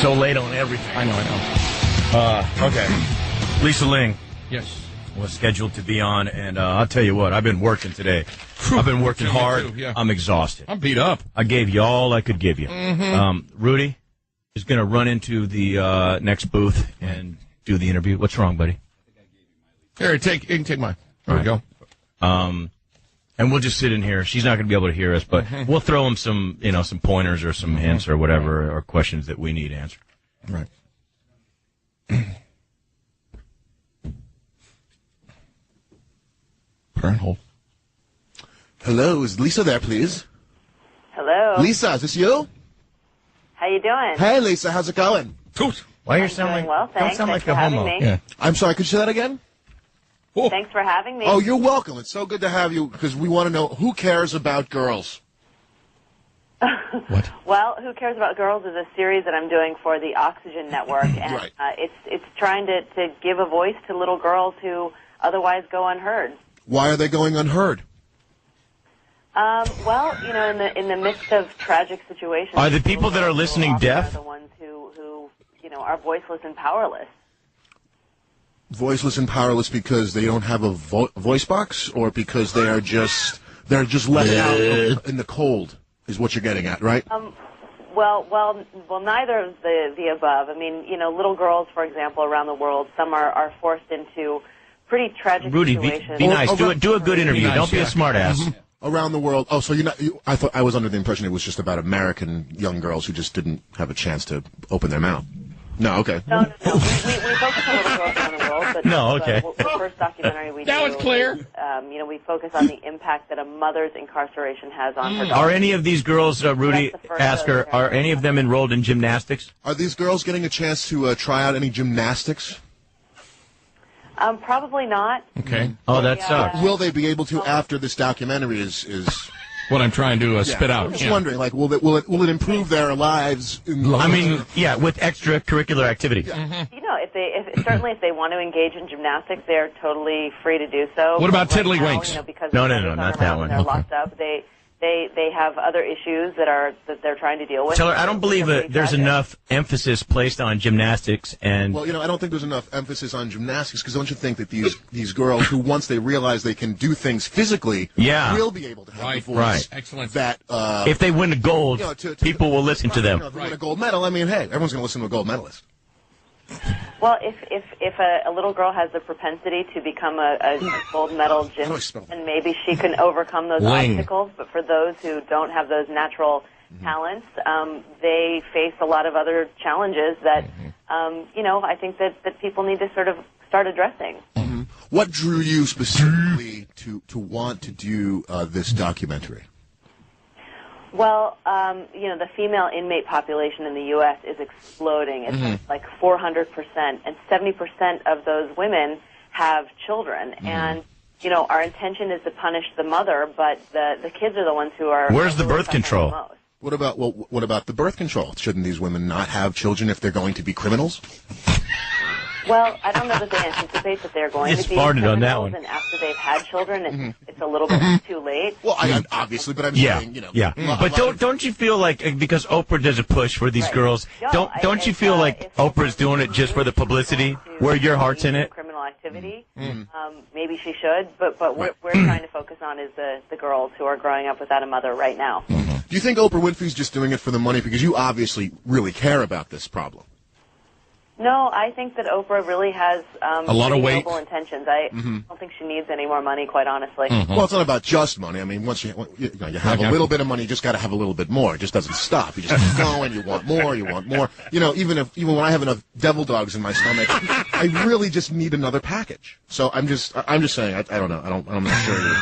So late on everything. I know. Okay. Lisa Ling Yes. was scheduled to be on, and I'll tell you what, I've been working today. I've been working hard. Too, yeah. I'm exhausted. I'm beat up. I gave you all I could give you. Mm-hmm. Rudy is going to run into the next booth and do the interview. What's wrong, buddy? Here, you can take mine. There we go. And we'll just sit in here. She's not going to be able to hear us, but we'll throw him some pointers or some hints or whatever, or questions that we need answered. Right. Put her on hold. Hello, is Lisa there, please? Hello. Lisa, is this you? How you doing? Hey, Lisa, how's it going? Why you I'm sound doing like well, don't thanks. sound Thanks like for a having homo? me. Yeah. I'm sorry, could you say that again? Thanks for having me. Oh, you're welcome. It's so good to have you because we want to know who cares about girls. What? Well, Who Cares About Girls is a series that I'm doing for the Oxygen Network, and Right. It's trying to give a voice to little girls who otherwise go unheard. Why are they going unheard? Well, in the midst of tragic situations, Are the people that are listening often deaf? Are the ones who are voiceless and powerless. Voiceless and powerless because they don't have a voice box, or because they're just left out in the cold, is what you're getting at, right? Well, neither of the above. I mean, little girls, for example, around the world, some are forced into pretty tragic Rudy, situations. be nice. Do a good interview. Be nice, Don't be a yeah. smartass. Around the world. Oh, so you're not? I thought I was under the impression it was just about American young girls who just didn't have a chance to open their mouth. No, okay. No. We focus on little girls around the world, but No, okay. The first documentary we Now do, it's clear. is, we focus on the impact that a mother's incarceration has on her daughter. Are any of these girls, Rudy, That's the first ask her, are any of them enrolled in gymnastics? Are these girls getting a chance to try out any gymnastics? Probably not. Okay. Oh, that Yeah. sucks. Will they be able to after this documentary is? What I'm trying to spit out. I'm just Yeah. wondering, like, will it improve their lives? I mean, yeah, with extracurricular activities. If they want to engage in gymnastics, they're totally free to do so. What about But right tiddlywinks? now, because No, the mothers not aren't that around one. and they're Okay. locked up. They have other issues that they're trying to deal with. Tell her, I don't believe They're pretty there's tragic. enough emphasis placed on gymnastics and... Well, I don't think there's enough emphasis on gymnastics because don't you think that these girls who once they realize they can do things physically, Yeah. will be able to have Right, the voice right. Excellent. that if they win the gold, to- people will listen to them. if they win a gold medal. I mean, hey, everyone's going to listen to a gold medalist. Well, if a little girl has the propensity to become a gold medal How do I gymnast, spell that? and maybe she can overcome those Ling. obstacles, but for those who don't have those natural talents, they face a lot of other challenges that, I think that people need to sort of start addressing. What drew you specifically to want to do this documentary? Well, the female inmate population in the U.S. is exploding. It's like 400%, and 70% of those women have children. And, our intention is to punish the mother, but the kids are the ones who are... Where's the really birth suffering control? the most. What about the birth control? Shouldn't these women not have children if they're going to be criminals? Well, I don't know that they anticipate that they're going It's to be farted on that criminals, one. and after they've had children, it's a little bit too late. Well, obviously, but I'm Yeah, saying, yeah. But don't you feel like, because Oprah does a push for these Right. girls, No, don't you feel like if Oprah's doing it just for the publicity, where your heart's in it? Criminal activity, maybe she should, but what we're trying to focus on is the girls who are growing up without a mother right now. Do you think Oprah Winfrey's just doing it for the money? Because you obviously really care about this problem. No, I think that Oprah really has A lot of pretty weight. noble intentions. I don't think she needs any more money, quite honestly. Well, it's not about just money. I mean, once you have a little bit of money, you just got to have a little bit more. It just doesn't stop. You just keep going. You want more. You want more. Even when I have enough devil dogs in my stomach, I really just need another package. So I'm just saying. I don't know. I'm not sure.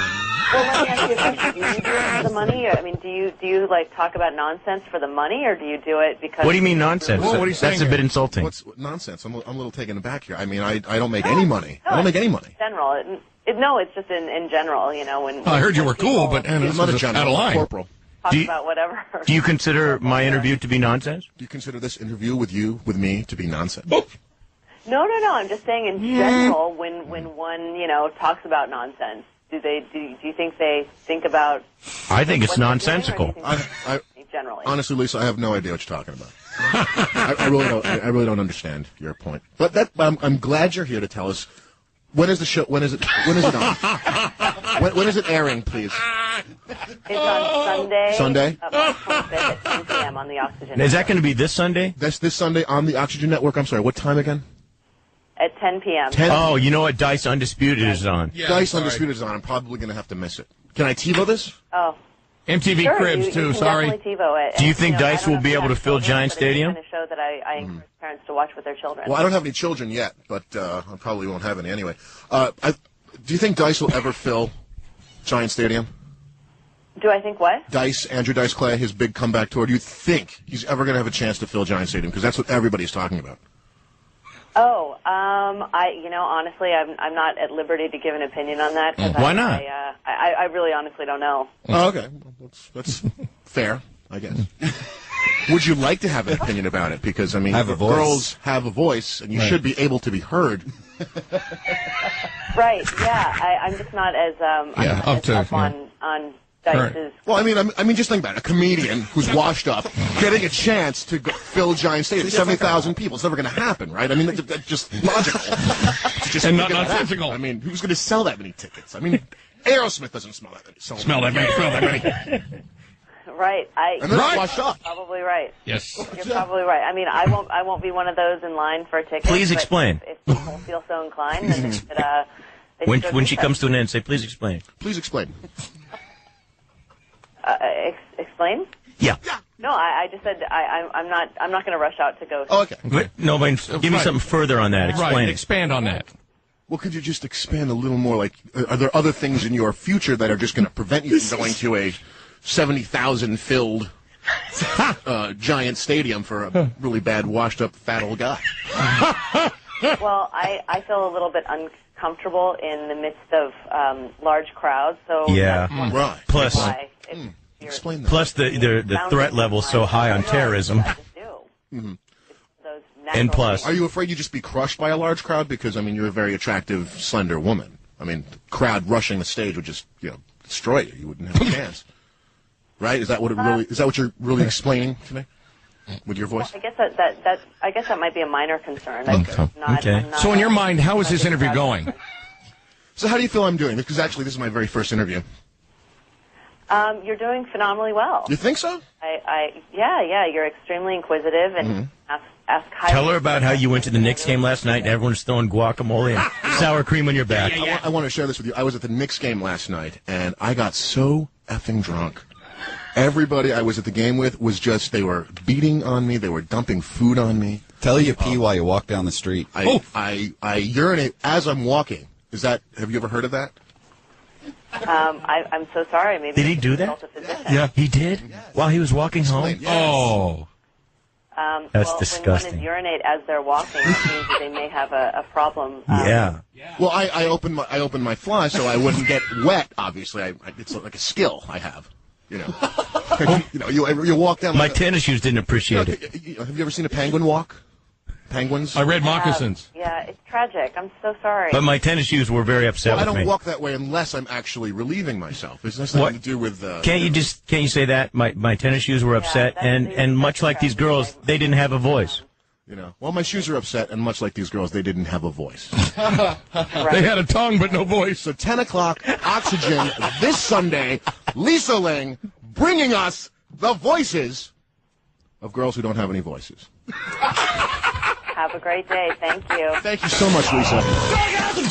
Well, let me ask you a question. Do you do it for the money? I mean, do you like talk about nonsense for the money, or do you do it because? What do you mean nonsense? Well, what are you That's saying a bit here? insulting. What's nonsense? I'm a little taken aback here. I mean, I don't make any money. I don't make any money. In general, no, it's just in general. When I heard you when were cool, people but I'm this not a was general. out of I'm a line. corporal. talk Do you- about whatever. Do you consider my interview to be nonsense? Do you consider this interview with me to be nonsense? No. I'm just saying in general, when one talks about nonsense, do you think they think about? I think it's what they're doing, or do you nonsensical. think they I think generally. honestly, Lisa, I have no idea what you're talking about. I really don't. I really don't understand your point. But I'm glad you're here to tell us. When is the show? When is it? When is it on? When is it airing, please? It's on Sunday. Sunday? March 25th at 10 p.m. on the Oxygen. Is that going to be this Sunday? That's this Sunday on the Oxygen Network. I'm sorry. What time again? At 10 p.m. 10? Oh, you know what? Dice Undisputed is on. Yeah, Dice sorry. Undisputed is on. I'm probably going to have to miss it. Can I TiVo this? Oh. MTV Sure, Cribs, you too. can Sorry. definitely TiVo it. Do you And, think I Dice don't know will be if you able to have fill children, Giant but Stadium? It's the kind of show that I encourage parents to watch with their children. Well, I don't have any children yet, but I probably won't have any anyway. Do you think Dice will ever fill Giant Stadium? Do I think what? Dice, Andrew Dice Clay, his big comeback tour. Do you think he's ever going to have a chance to fill Giant Stadium? Because that's what everybody's talking about. Oh, honestly, I'm not at liberty to give an opinion on that. Why not? I really honestly don't know. Oh, okay. Well, that's fair, I guess. Would you like to have an opinion about it? Because, I mean, Have a voice. girls have a voice, and you should be able to be heard. Right? Yeah, I'm just not as Yeah, I'm not up as to, up on Dice's. Well, I mean, just think about it. A comedian who's washed up getting a chance to fill Giant Stadium, 70,000 people. It's never going to happen, right? I mean, that's just logical. It's just And not gonna happen. nonsensical. I mean, who's going to sell that many tickets? I mean, Aerosmith doesn't smell that many. Smell that many. Right? And they're Right. washed up. Probably right. Yes. You're probably right. I mean, I won't be one of those in line for a ticket. Please but explain. If people feel so inclined, then they should. They When should when she do comes to an end, say, please explain. Please explain. explain. Yeah. No, I just said I'm not going to rush out to go. Oh, okay. No, but give me Right. something further on that. Right. Explain it. Expand on that. Well, could you just expand a little more? Like, are there other things in your future that are just going to prevent you from going to a 70,000 filled Giant Stadium for a really bad, washed-up, fat old guy? Well, I feel a little bit uncomfortable in the midst of large crowds. So Yeah. that's one Right. Plus, why if you're- Explain that. plus the threat level is so high on terrorism. I just do. Those And natural plus- things. Are you afraid you just be crushed by a large crowd? Because, I mean, you're a very attractive, slender woman. I mean, the crowd rushing the stage would just, destroy you. You wouldn't have a chance. Right? Is that what you're really explaining to me with your voice? I guess that might be a minor concern. I'm not, Okay. I'm not, So in your mind, how is this interview going? So how do you feel I'm doing? Because actually, this is my very first interview. You're doing phenomenally well. You think so? Yeah. You're extremely inquisitive and ask highly. Tell her about how you went to the Knicks game last night and everyone's throwing guacamole and sour cream on your back. I want to share this with you. I was at the Knicks game last night, and I got so effing drunk. Everybody I was at the game with was just, they were beating on me. They were dumping food on me. Tell you pee while you walk down the street. I urinate as I'm walking. Have you ever heard of that? I'm so sorry. Maybe Did he do that? consult a physician. Yeah, he did? While he was walking home? Explain. Yes. Oh. That's When disgusting. one is urinate as they're walking, it means that they may have a problem. Yeah. Well, I opened my fly so I wouldn't get wet. Obviously, it's like a skill I have. You walk down. My tennis shoes didn't appreciate it. Have you ever seen a penguin walk? Penguins. I read moccasins. Yeah, it's tragic. I'm so sorry. But my tennis shoes were very upset I with don't me. walk that way unless I'm actually relieving myself. It has nothing to do with. Can't you say that? My tennis shoes were upset, that's and much like these girls, they didn't have a voice. Well, my shoes are upset, and much like these girls, they didn't have a voice. They had a tongue but no voice. So 10 o'clock, Oxygen, this Sunday, Lisa Ling bringing us the voices of girls who don't have any voices. Have a great day. Thank you. Thank you so much, Lisa. Check out the